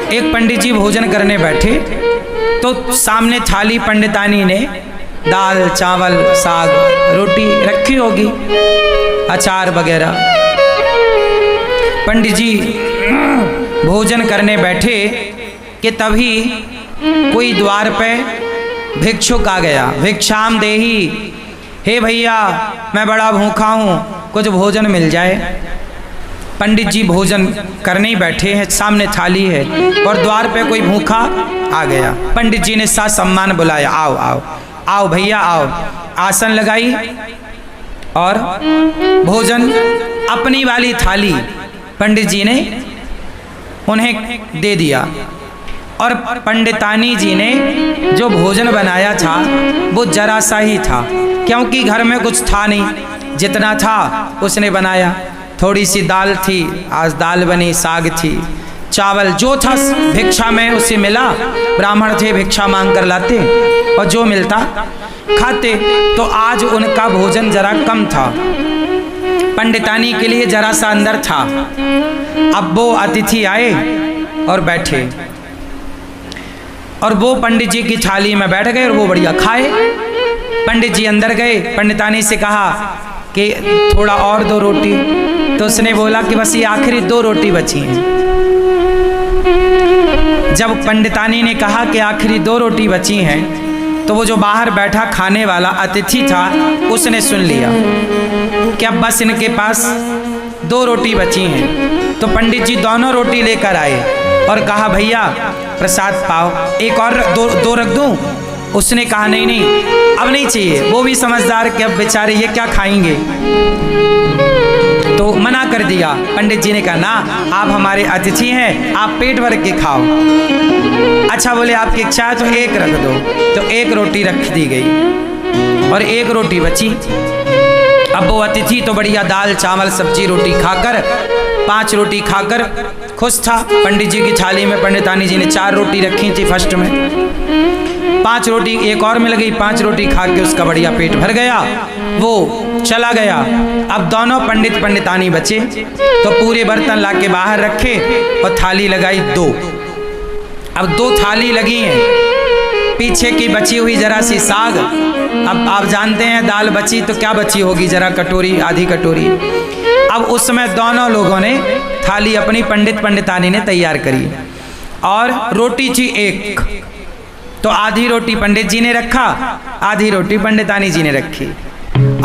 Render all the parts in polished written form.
एक पंडित जी भोजन करने बैठे तो सामने थाली पंडितानी ने दाल चावल साग रोटी रखी होगी, अचार वगैरह। पंडित जी भोजन करने बैठे कि तभी कोई द्वार पे भिक्षुक आ गया। भिक्षाम देही, हे भैया मैं बड़ा भूखा हूँ, कुछ भोजन मिल जाए। पंडित जी भोजन करने ही बैठे हैं, सामने थाली है और द्वार पे कोई भूखा आ गया। पंडित जी ने सा सम्मान बुलाया, आओ आओ आओ भैया आओ। आसन लगाई और भोजन अपनी वाली थाली पंडित जी ने उन्हें दे दिया। और पंडितानी जी ने जो भोजन बनाया था वो जरा सा ही था, क्योंकि घर में कुछ था नहीं, जितना था उसने बनाया। थोड़ी सी दाल थी, आज दाल बनी, साग थी, चावल जो था भिक्षा में उसे मिला। ब्राह्मण थे, भिक्षा मांग कर लाते और जो मिलता खाते। तो आज उनका भोजन जरा कम था, पंडितानी के लिए जरा सा अंदर था। अब वो अतिथि आए और बैठे और वो पंडित जी की थाली में बैठ गए और वो बढ़िया खाए। पंडित जी अंदर गए, पंडितानी से कहा कि थोड़ा और दो रोटी। तो उसने बोला कि बस ये आखिरी 2 रोटी बची हैं। जब पंडितानी ने कहा कि आखिरी 2 रोटी बची हैं, तो वो जो बाहर बैठा खाने वाला अतिथि था उसने सुन लिया कि अब बस इनके पास 2 रोटी बची हैं। तो पंडित जी दोनों रोटी लेकर आए और कहा भैया प्रसाद पाओ, एक और दो रख दूं। उसने कहा नहीं नहीं अब नहीं चाहिए। वो भी समझदार कि अब बेचारे ये क्या खाएंगे, तो मना कर दिया। पंडित जी ने कहा ना, आप हमारे अतिथि हैं, आप पेट भर के खाओ। अच्छा बोले आपकी इच्छा है तो एक रख दो। तो 1 रोटी रख दी गई और 1 रोटी बची। अब वो अतिथि तो बढ़िया दाल चावल सब्जी रोटी खाकर 5 रोटी खाकर खुश था। पंडित जी की थाली में पंडितानी जी ने 4 रोटी रखी थी फर्स्ट में, 5 रोटी एक और मिल गई। 5 रोटी खा के उसका बढ़िया पेट भर गया, वो चला गया। अब दोनों पंडित पंडितानी बचे तो पूरे बर्तन लाके बाहर रखे और थाली लगाई 2। अब 2 थाली लगी हैं, पीछे की बची हुई जरा सी साग। अब आप जानते हैं दाल बची तो क्या बची होगी, जरा कटोरी आधी कटोरी। अब उस समय दोनों लोगों ने थाली अपनी पंडित पंडितानी ने तैयार करी और रोटी थी 1। तो आधी रोटी पंडित जी ने रखा, आधी रोटी पंडितानी जी ने रखी।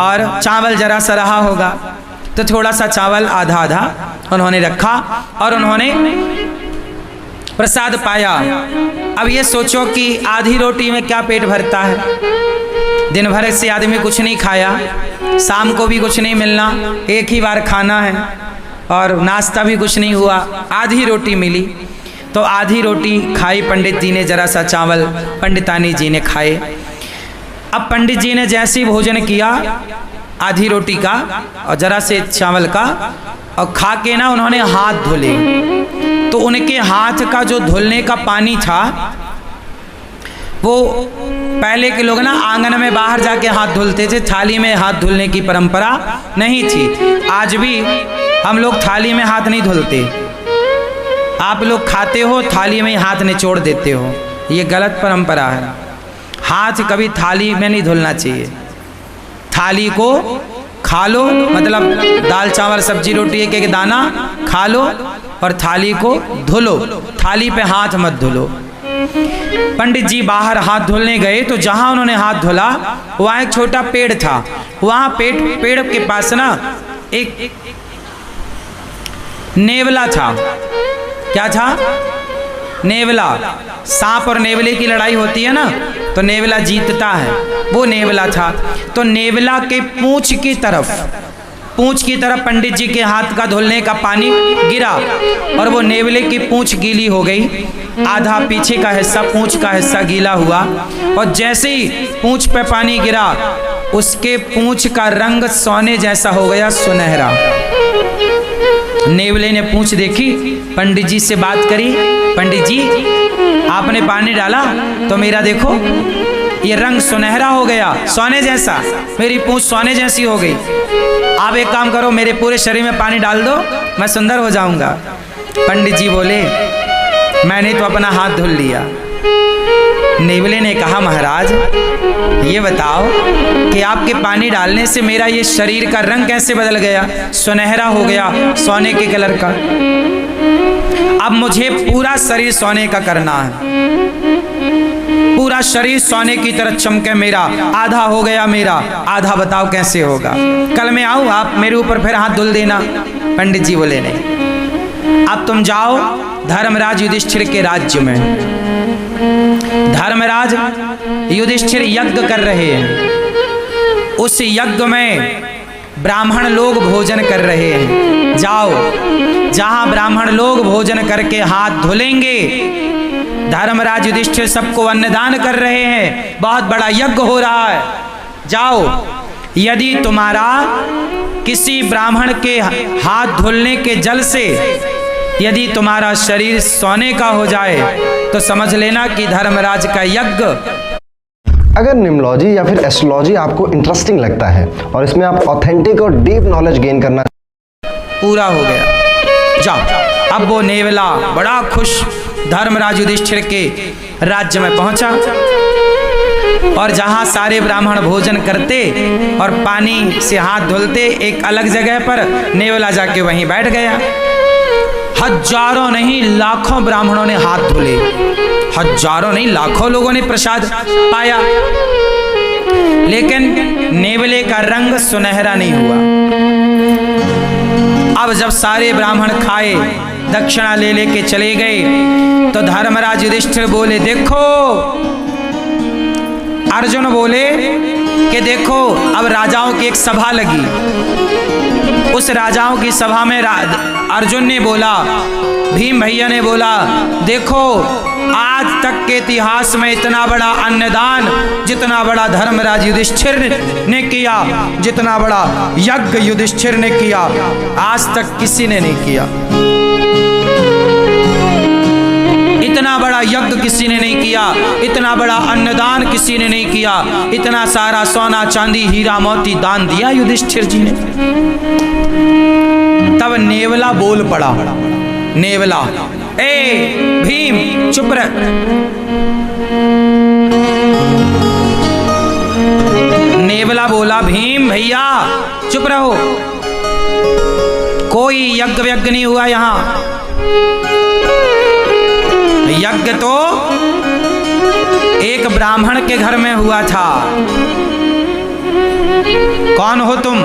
और चावल जरा सा रहा होगा तो थोड़ा सा चावल आधा आधा उन्होंने रखा और उन्होंने प्रसाद पाया। अब ये सोचो कि आधी रोटी में क्या पेट भरता है, दिन भर से आदमी कुछ नहीं खाया, शाम को भी कुछ नहीं मिलना, एक ही बार खाना है और नाश्ता भी कुछ नहीं हुआ, आधी रोटी मिली। तो आधी रोटी खाई पंडित जी ने, जरा सा चावल पंडितानी जी ने खाए। अब पंडित जी ने जैसे ही भोजन किया आधी रोटी का और जरा से चावल का और खा के ना उन्होंने हाथ धुले। तो उनके हाथ का जो धुलने का पानी था वो पहले के लोग ना आंगन में बाहर जाके हाथ धुलते थे, थाली में हाथ धुलने की परंपरा नहीं थी। आज भी हम लोग थाली में हाथ नहीं धुलते, आप लोग खाते हो थाली में हाथ निचोड़ देते हो, ये गलत परंपरा है। हाथ कभी थाली में नहीं धुलना चाहिए। थाली को खा लो, मतलब दाल चावल सब्जी रोटी एक एक दाना खा लो और थाली को धुलो, थाली पे हाथ मत धुलो। पंडित जी बाहर हाथ धुलने गए तो जहां उन्होंने हाथ धुला वहां एक छोटा पेड़ था। वहां पेड़ के पास ना एक नेवला था। क्या था? नेवला। सांप और नेवले की लड़ाई होती है ना, तो नेवला जीतता है, वो नेवला था। तो नेवला के पूंछ की तरफ पंडित जी के हाथ का धुलने का पानी गिरा और वो नेवले की पूंछ गीली हो गई। आधा पीछे का हिस्सा, पूंछ का हिस्सा गीला हुआ और जैसे ही पूंछ पे पानी गिरा उसके पूंछ का रंग सोने जैसा हो गया, सुनहरा। नेवले ने पूंछ देखी, पंडित जी से बात करी, पंडित जी आपने पानी डाला तो मेरा देखो ये रंग सुनहरा हो गया, सोने जैसा, मेरी पूंछ सोने जैसी हो गई। आप एक काम करो, मेरे पूरे शरीर में पानी डाल दो, मैं सुंदर हो जाऊंगा। पंडित जी बोले मैंने तो अपना हाथ धुल लिया। नेवले ने कहा महाराज ये बताओ कि आपके पानी डालने से मेरा ये शरीर का रंग कैसे बदल गया, सुनहरा हो गया, सोने के कलर का। अब मुझे पूरा शरीर सोने का करना है, पूरा शरीर सोने की तरह चमके मेरा। आधा हो गया मेरा, आधा बताओ कैसे होगा। कल मैं आऊँ आप मेरे ऊपर फिर हाथ धुल देना। पंडित जी बोले नहीं, अब तुम जाओ धर्मराज युधिष्ठिर के राज्य में। धर्मराज युधिष्ठिर यज्ञ कर रहे हैं, उस यज्ञ में ब्राह्मण लोग भोजन कर रहे हैं। जाओ, जहां ब्राह्मण लोग भोजन करके हाथ धुलेंगे, धर्मराज युधिष्ठिर सबको अन्नदान कर रहे हैं, बहुत बड़ा यज्ञ हो रहा है। जाओ, यदि तुम्हारा किसी ब्राह्मण के हाथ धुलने के जल से यदि तुम्हारा शरीर सोने का हो जाए तो समझ लेना कि धर्मराज का यज्ञ। अगर न्यूमरोलॉजी या फिर एस्ट्रोलॉजी आपको इंटरेस्टिंग लगता है और इसमें आप ऑथेंटिक और डीप नॉलेज गेन करना पूरा हो गया। जाओ। अब वो नेवला बड़ा खुश धर्मराज युधिष्ठिर के राज्य में पहुंचा और जहां सारे ब्राह्मण भोजन करते और पानी से हाथ धुलते, एक अलग जगह पर नेवला जाके वहीं बैठ गया। हजारों नहीं लाखों ब्राह्मणों ने हाथ धुले, हजारों नहीं लाखों लोगों ने प्रसाद पाया, लेकिन नेवले का रंग सुनहरा नहीं हुआ। अब जब सारे ब्राह्मण खाए, दक्षिणा ले लेके चले गए, तो धर्मराज युधिष्ठिर बोले देखो, अर्जुन बोले कि देखो अब राजाओं की एक सभा लगी। उस राजाओं की सभा में अर्जुन ने बोला, भीम भैया ने बोला, देखो आज तक के इतिहास में इतना बड़ा अन्नदान जितना बड़ा धर्मराज युधिष्ठिर ने किया, जितना बड़ा यज्ञ युधिष्ठिर ने किया, आज तक किसी ने नहीं किया। इतना बड़ा यज्ञ किसी ने नहीं किया, इतना बड़ा अन्नदान किसी ने नहीं किया, इतना सारा सोना चांदी हीरा मोती दान दिया युधिष्ठिर जी ने। तब नेवला बोल पड़ा, नेवला, ए भीम चुप रह। नेवला बोला, भीम भैया चुप रहो, कोई यज्ञ व्यज्ञ नहीं हुआ यहां। यज्ञ तो एक ब्राह्मण के घर में हुआ था। कौन हो तुम?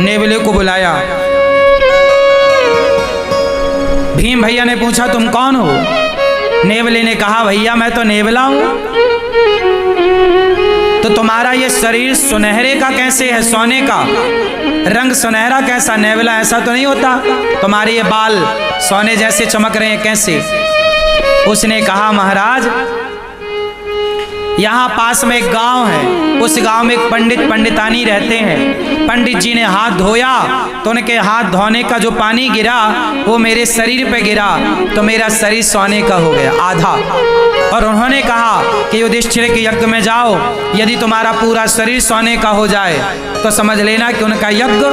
नेवले को बुलाया। भीम भैया ने पूछा तुम कौन हो? नेवले ने कहा भैया मैं तो नेवला हूं। तो तुम्हारा ये शरीर सुनहरे का कैसे है, सोने का रंग सुनहरा कैसा? नेवला ऐसा तो नहीं होता, तुम्हारे ये बाल सोने जैसे चमक रहे हैं कैसे? उसने कहा महाराज यहाँ पास में एक गांव है, उस गांव में एक पंडित पंडितानी रहते हैं। पंडित जी ने हाथ धोया तो उनके हाथ धोने का जो पानी गिरा वो मेरे शरीर पे गिरा, तो मेरा शरीर सोने का हो गया आधा। और उन्होंने कहा कि युधिष्ठिर के यज्ञ में जाओ, यदि तुम्हारा पूरा शरीर सोने का हो जाए तो समझ लेना कि उनका यज्ञ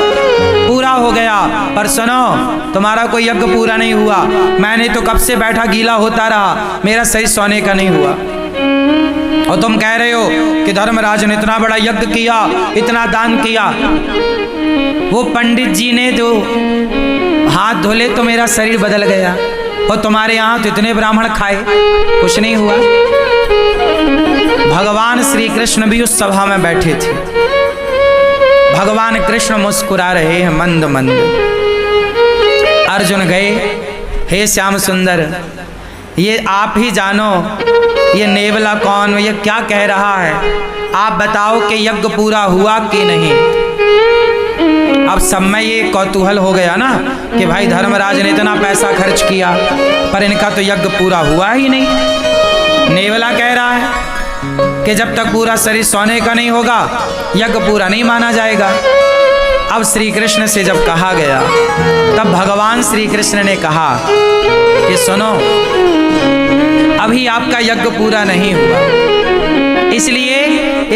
पूरा हो गया। पर सुनो, तुम्हारा कोई यज्ञ पूरा नहीं हुआ। मैंने तो कब से बैठा गीला होता रहा, मेरा शरीर सोने का नहीं हुआ। और तुम कह रहे हो कि धर्मराज ने इतना बड़ा यज्ञ किया, इतना दान किया। वो पंडित जी ने जो हाथ धोले तो मेरा शरीर बदल गया, और तुम्हारे यहाँ तो इतने ब्राह्मण खाए, कुछ नहीं हुआ। भगवान श्री कृष्ण भी उस सभा में बैठे थे। भगवान कृष्ण मुस्कुरा रहे हैं मंद मंद। अर्जुन गए, हे श्याम सुंदर, ये आप ही जानो ये नेवला कौन, ये क्या कह रहा है, आप बताओ कि यज्ञ पूरा हुआ कि नहीं। अब सब में ये कौतूहल हो गया ना कि भाई धर्मराज ने इतना पैसा खर्च किया पर इनका तो यज्ञ पूरा हुआ ही नहीं। नेवला कह रहा है कि जब तक पूरा शरीर सोने का नहीं होगा यज्ञ पूरा नहीं माना जाएगा। अब श्री कृष्ण से जब कहा गया तब भगवान श्री कृष्ण ने कहा कि सुनो, अभी आपका यज्ञ पूरा नहीं हुआ, इसलिए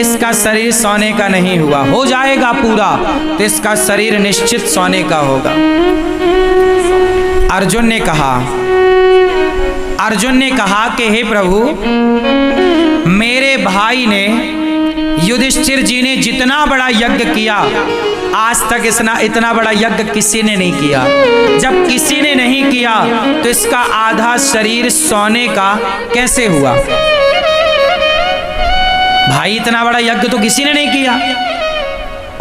इसका शरीर सोने का नहीं हुआ। हो जाएगा पूरा तो इसका शरीर निश्चित सोने का होगा। अर्जुन ने कहा अर्जुन ने कहा कि हे प्रभु, मेरे भाई ने युधिष्ठिर जी ने जितना बड़ा यज्ञ किया, आज तक इतना बड़ा यज्ञ किसी ने नहीं किया। जब किसी ने नहीं किया तो इसका आधा शरीर सोने का कैसे हुआ? भाई इतना बड़ा यज्ञ तो किसी ने नहीं किया,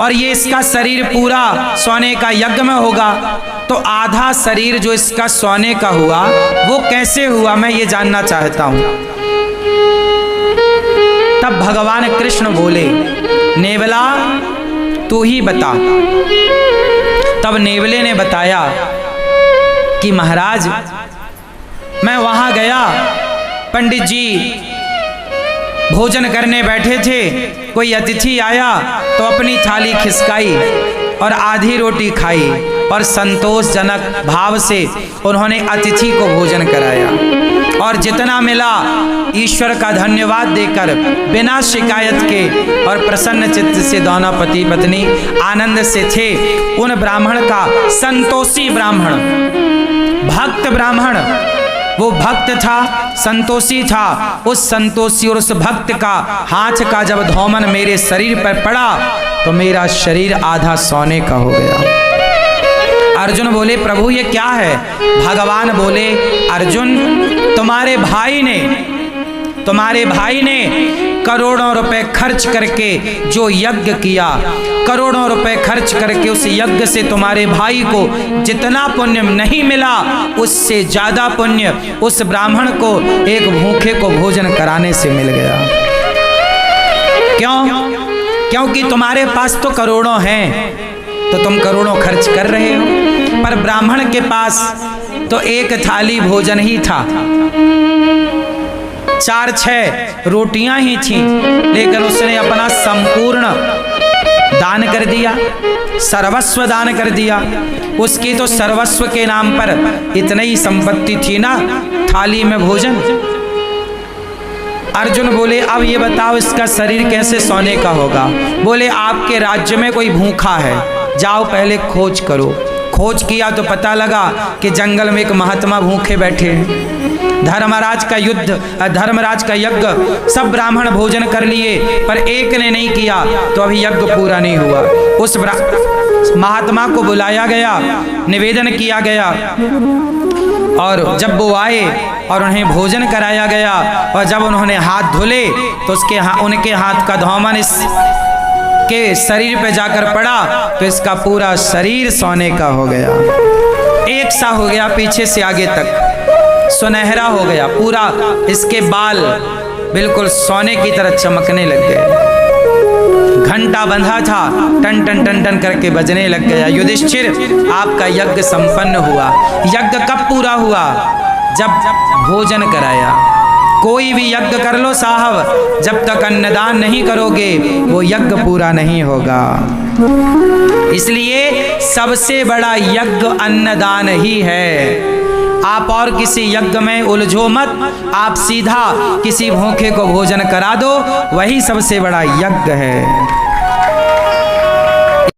और ये इसका शरीर पूरा सोने का यज्ञ में होगा, तो आधा शरीर जो इसका सोने का हुआ वो कैसे हुआ, मैं ये जानना चाहता हूं। तब भगवान कृष्ण बोले, नेवला तू ही बता। तब नेवले ने बताया कि महाराज, मैं वहां गया, पंडित जी भोजन करने बैठे थे, कोई अतिथि आया तो अपनी थाली खिसकाई और आधी रोटी खाई और संतोषजनक भाव से उन्होंने अतिथि को भोजन कराया, और जितना मिला ईश्वर का धन्यवाद देकर बिना शिकायत के और प्रसन्न चित्त से दोनों पति पत्नी आनंद से थे। उन ब्राह्मण का, संतोषी ब्राह्मण, भक्त ब्राह्मण, वो भक्त था, संतोषी था, उस संतोषी और उस भक्त का हाथ का जब धौमन मेरे शरीर पर पड़ा तो मेरा शरीर आधा सोने का हो गया। अर्जुन बोले, प्रभु ये क्या है? भगवान बोले, अर्जुन तुम्हारे भाई ने करोड़ों रुपए खर्च करके जो यज्ञ किया, करोड़ों रुपए खर्च करके उस यज्ञ से तुम्हारे भाई को जितना पुण्य नहीं मिला, उससे ज्यादा पुण्य उस ब्राह्मण को एक भूखे को भोजन कराने से मिल गया। क्यों? क्योंकि तुम्हारे पास तो करोड़ों हैं, तो तुम करोड़ों खर्च कर रहे हो, पर ब्राह्मण के पास तो एक थाली भोजन ही था, 4-6 रोटियां ही थी, लेकिन उसने अपना संपूर्ण दान कर दिया, सर्वस्व दान कर दिया। उसकी तो सर्वस्व के नाम पर इतनी ही संपत्ति थी ना, थाली में भोजन। अर्जुन बोले, अब ये बताओ इसका शरीर कैसे सोने का होगा? बोले, आपके राज्य में कोई भूखा है, जाओ पहले खोज करो। खोज किया तो पता लगा कि जंगल में एक महात्मा भूखे बैठे हैं। धर्मराज का यज्ञ सब ब्राह्मण भोजन कर लिए, पर एक ने नहीं किया, तो अभी यज्ञ पूरा नहीं हुआ। उस महात्मा को बुलाया गया, निवेदन किया गया, और जब वो आए और उन्हें भोजन कराया गया, और जब उन्होंने हाथ धुले तो उनके हाथ का धौमन के शरीर पे जाकर पड़ा, तो इसका पूरा शरीर सोने का हो गया, एक सा हो गया, पीछे से आगे तक सुनहरा हो गया पूरा। इसके बाल बिल्कुल सोने की तरह चमकने लग गए। घंटा बंधा था, टन टन टन टन करके बजने लग गया। युधिष्ठिर, आपका यज्ञ संपन्न हुआ। यज्ञ कब पूरा हुआ? जब भोजन कराया। कोई भी यज्ञ कर लो साहब, जब तक अन्नदान नहीं करोगे वो यज्ञ पूरा नहीं होगा। इसलिए सबसे बड़ा यज्ञ अन्नदान ही है। आप और किसी यज्ञ में उलझो मत, आप सीधा किसी भूखे को भोजन करा दो, वही सबसे बड़ा यज्ञ है।